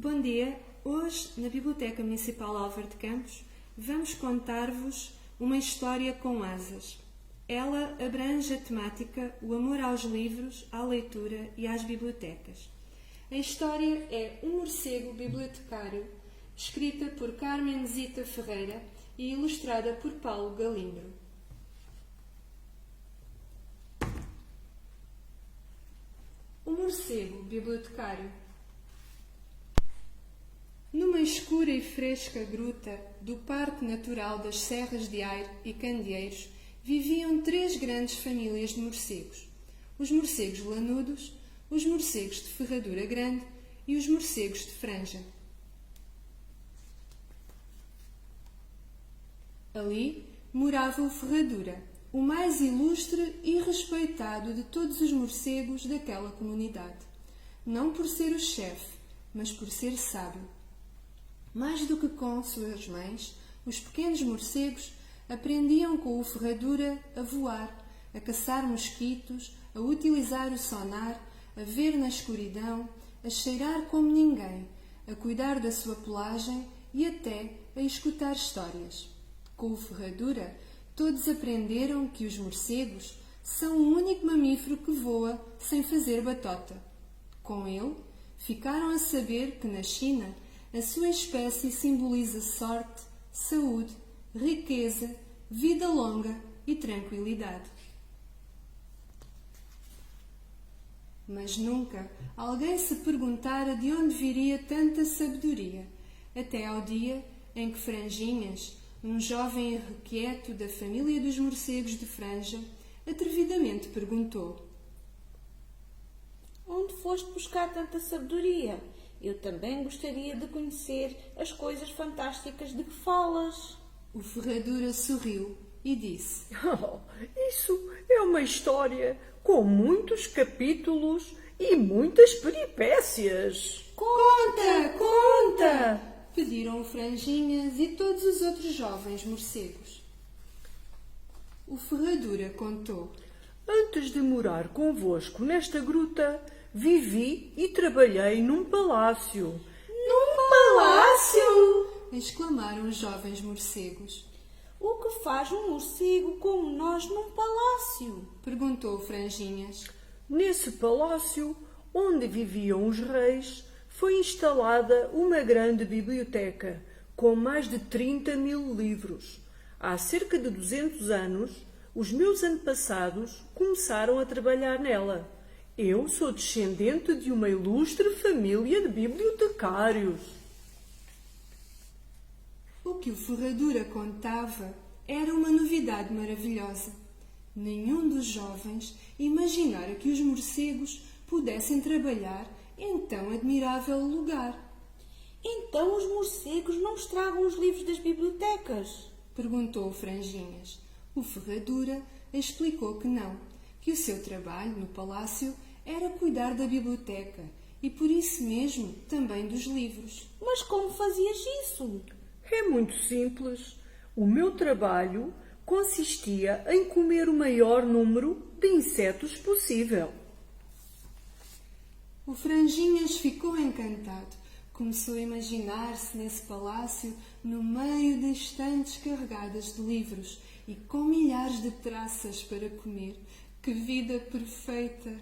Bom dia! Hoje, na Biblioteca Municipal Álvaro de Campos, vamos contar-vos uma história com asas. Ela abrange a temática o amor aos livros, à leitura e às bibliotecas. A história é Um Morcego Bibliotecário, escrita por Carmen Zita Ferreira e ilustrada por Paulo Galimbro. O Morcego Bibliotecário. Numa escura e fresca gruta do Parque Natural das Serras de Aire e Candeeiros viviam 3 grandes famílias de morcegos: os morcegos lanudos, os morcegos de ferradura grande e os morcegos de franja. Ali morava o Ferradura, o mais ilustre e respeitado de todos os morcegos daquela comunidade. Não por ser o chefe, mas por ser sábio. Mais do que com suas mães, os pequenos morcegos aprendiam com o Ferradura a voar, a caçar mosquitos, a utilizar o sonar, a ver na escuridão, a cheirar como ninguém, a cuidar da sua pelagem e até a escutar histórias. Com o Ferradura, todos aprenderam que os morcegos são o único mamífero que voa sem fazer batota. Com ele, ficaram a saber que na China a sua espécie simboliza sorte, saúde, riqueza, vida longa e tranquilidade. Mas nunca alguém se perguntara de onde viria tanta sabedoria, até ao dia em que Franjinhas, um jovem irrequieto da família dos morcegos de franja, atrevidamente perguntou: "Onde foste buscar tanta sabedoria? Eu também gostaria de conhecer as coisas fantásticas de que falas." O Ferradura sorriu e disse: Isso é uma história com muitos capítulos e muitas peripécias. Conta, conta! Pediram o Franjinhas e todos os outros jovens morcegos. O Ferradura contou: Antes de morar convosco nesta gruta, vivi e trabalhei num palácio. Num palácio! Exclamaram os jovens morcegos. "O que faz um morcego como nós num palácio?" Perguntou o Franjinhas. Nesse palácio, onde viviam os reis, foi instalada uma grande biblioteca com mais de 30.000 livros. Há cerca de 200 anos, os meus antepassados começaram a trabalhar nela. Eu sou descendente de uma ilustre família de bibliotecários. O que o Ferradura contava era uma novidade maravilhosa. Nenhum dos jovens imaginara que os morcegos pudessem trabalhar em tão admirável lugar. "Então os morcegos não estragam os livros das bibliotecas?" Perguntou o Franjinhas. O Ferradura explicou que não, que o seu trabalho no palácio era cuidar da biblioteca e por isso mesmo também dos livros. "Mas como fazias isso?" É muito simples. O meu trabalho consistia em comer o maior número de insetos possível. O Franjinhas ficou encantado. Começou a imaginar-se nesse palácio, no meio de estantes carregadas de livros e com milhares de traças para comer. Que vida perfeita!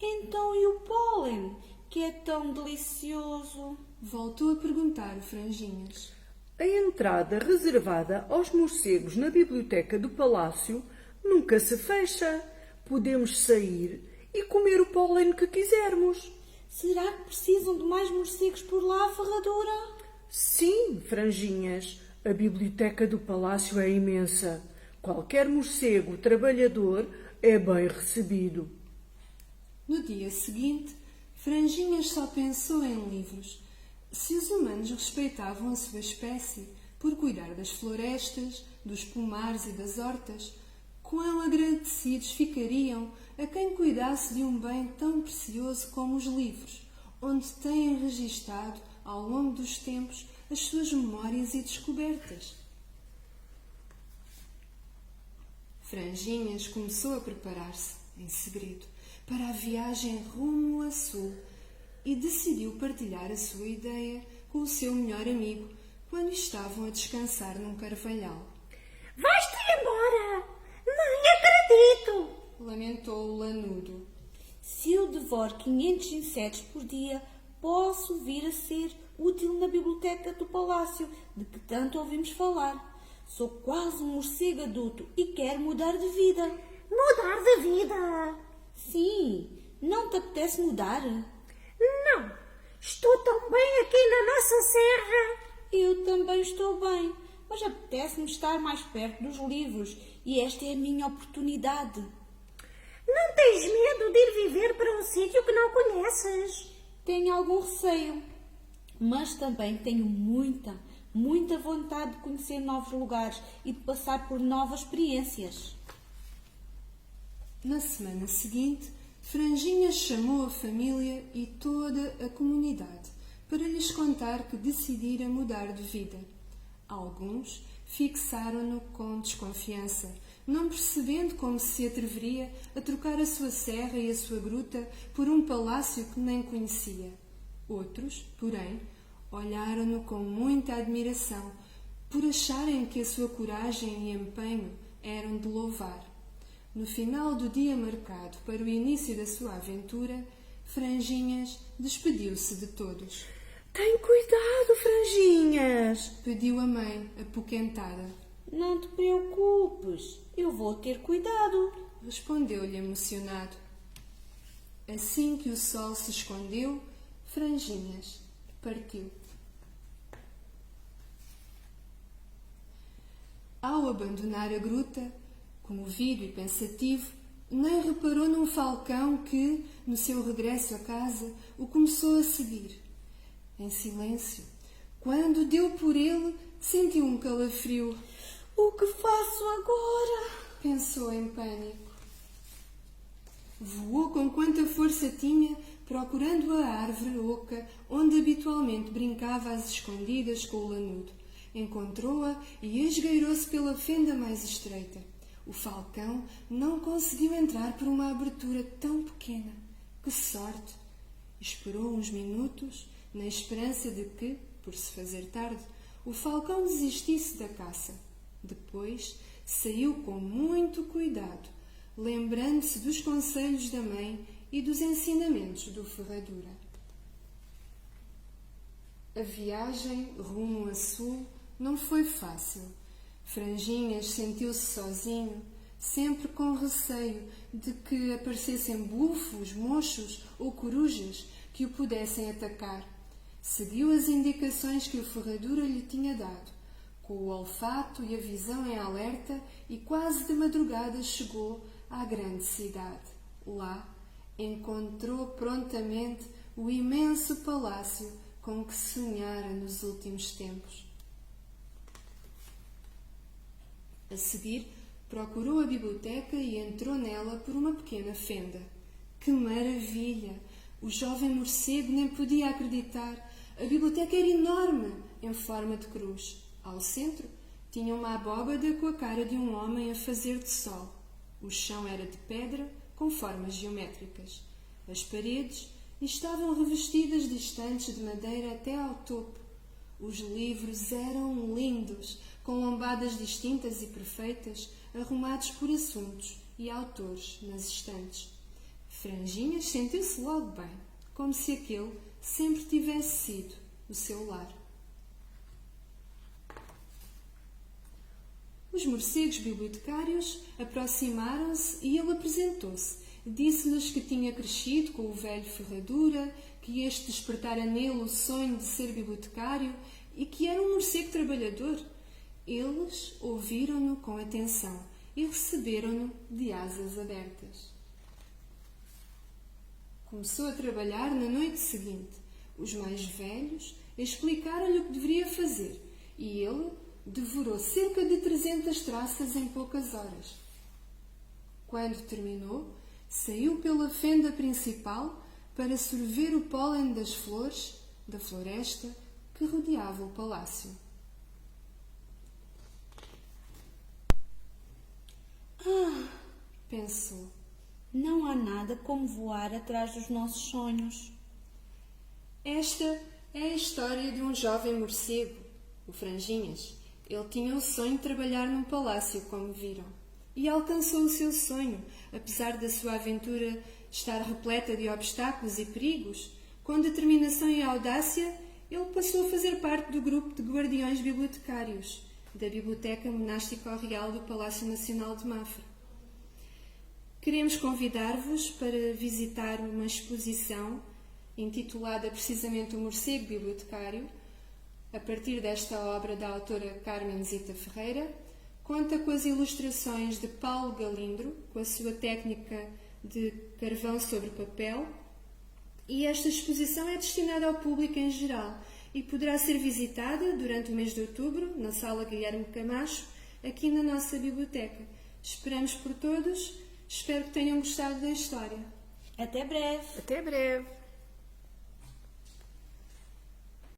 "Então e o pólen, que é tão delicioso?" Voltou a perguntar o Franjinhas. A entrada reservada aos morcegos na biblioteca do palácio nunca se fecha. Podemos sair e comer o pólen que quisermos. "Será que precisam de mais morcegos por lá, Ferradura?" Sim, Franjinhas, a biblioteca do palácio é imensa. Qualquer morcego trabalhador é bem recebido. No dia seguinte, Franjinhas só pensou em livros. Se os humanos respeitavam a sua espécie por cuidar das florestas, dos pomares e das hortas, quão agradecidos ficariam a quem cuidasse de um bem tão precioso como os livros, onde têm registado, ao longo dos tempos, as suas memórias e descobertas. Franjinhas começou a preparar-se, em segredo, para a viagem rumo a sul. e decidiu partilhar a sua ideia com o seu melhor amigo quando estavam a descansar num carvalhal. Vais-te embora! Nem acredito! Lamentou o lanudo. Se eu devoro 500 insetos por dia, posso vir a ser útil na biblioteca do palácio, de que tanto ouvimos falar. Sou quase um morcego adulto e quero mudar de vida. Mudar de vida? Sim, não te apetece mudar? Não! Estou tão bem aqui na nossa serra! Eu também estou bem, mas apetece-me estar mais perto dos livros e esta é a minha oportunidade. Não tens medo de ir viver para um sítio que não conheces? Tenho algum receio, mas também tenho muita vontade de conhecer novos lugares e de passar por novas experiências. Na semana seguinte, Franjinhas chamou a família e toda a comunidade para lhes contar que decidira mudar de vida. Alguns fixaram-no com desconfiança, não percebendo como se atreveria a trocar a sua serra e a sua gruta por um palácio que nem conhecia. Outros, porém, olharam-no com muita admiração, por acharem que a sua coragem e empenho eram de louvar. No final do dia marcado para o início da sua aventura, Franjinhas despediu-se de todos. Tem cuidado, Franjinhas! Pediu a mãe, apoquentada. Não te preocupes, eu vou ter cuidado. Respondeu-lhe emocionado. Assim que o sol se escondeu, Franjinhas partiu. Ao abandonar a gruta, comovido e pensativo, nem reparou num falcão que, no seu regresso a casa, o começou a seguir. Em silêncio, quando deu por ele, sentiu um calafrio. O que faço agora? Pensou em pânico. Voou com quanta força tinha, procurando a árvore oca onde habitualmente brincava às escondidas com o lanudo. Encontrou-a e esgueirou-se pela fenda mais estreita. O falcão não conseguiu entrar por uma abertura tão pequena. Que sorte! Esperou uns minutos, na esperança de que, por se fazer tarde, o falcão desistisse da caça. Depois saiu com muito cuidado, lembrando-se dos conselhos da mãe e dos ensinamentos do Ferradura. A viagem rumo a sul não foi fácil. Franjinhas sentiu-se sozinho, sempre com receio de que aparecessem búfalos, mochos ou corujas que o pudessem atacar. Seguiu as indicações que o Ferradura lhe tinha dado, com o olfato e a visão em alerta, e quase de madrugada chegou à grande cidade. Lá encontrou prontamente o imenso palácio com que sonhara nos últimos tempos. A seguir, procurou a biblioteca e entrou nela por uma pequena fenda. Que maravilha! O jovem morcego nem podia acreditar. A biblioteca era enorme, em forma de cruz. Ao centro, tinha uma abóbada com a cara de um homem a fazer de sol. O chão era de pedra, com formas geométricas. As paredes estavam revestidas de estantes de madeira até ao topo. Os livros eram lindos, com lombadas distintas e perfeitas, arrumados por assuntos e autores nas estantes. Franjinhas sentiu-se logo bem, como se aquele sempre tivesse sido o seu lar. Os morcegos bibliotecários aproximaram-se e ele apresentou-se. Disse-lhes que tinha crescido com o velho Ferradura, que este despertara nele o sonho de ser bibliotecário e que era um morcego trabalhador. Eles ouviram-no com atenção e receberam-no de asas abertas. Começou a trabalhar na noite seguinte. Os mais velhos explicaram-lhe o que deveria fazer e ele devorou cerca de 300 traças em poucas horas. Quando terminou, saiu pela fenda principal para sorver o pólen das flores da floresta que rodeava o palácio. Pensou. Não há nada como voar atrás dos nossos sonhos. Esta é a história de um jovem morcego, o Franjinhas. Ele tinha o sonho de trabalhar num palácio, como viram. E alcançou o seu sonho, apesar da sua aventura estar repleta de obstáculos e perigos. Com determinação e audácia, ele passou a fazer parte do grupo de guardiões bibliotecários da Biblioteca Monástico-Real do Palácio Nacional de Mafra. Queremos convidar-vos para visitar uma exposição intitulada precisamente O Morcego Bibliotecário, a partir desta obra da autora Carmen Zita Ferreira. Conta com as ilustrações de Paulo Galindro, com a sua técnica de carvão sobre papel, e esta exposição é destinada ao público em geral e poderá ser visitada durante o mês de outubro na Sala Guilherme Camacho, aqui na nossa biblioteca. Esperamos por todos, espero que tenham gostado da história. Até breve! Até breve!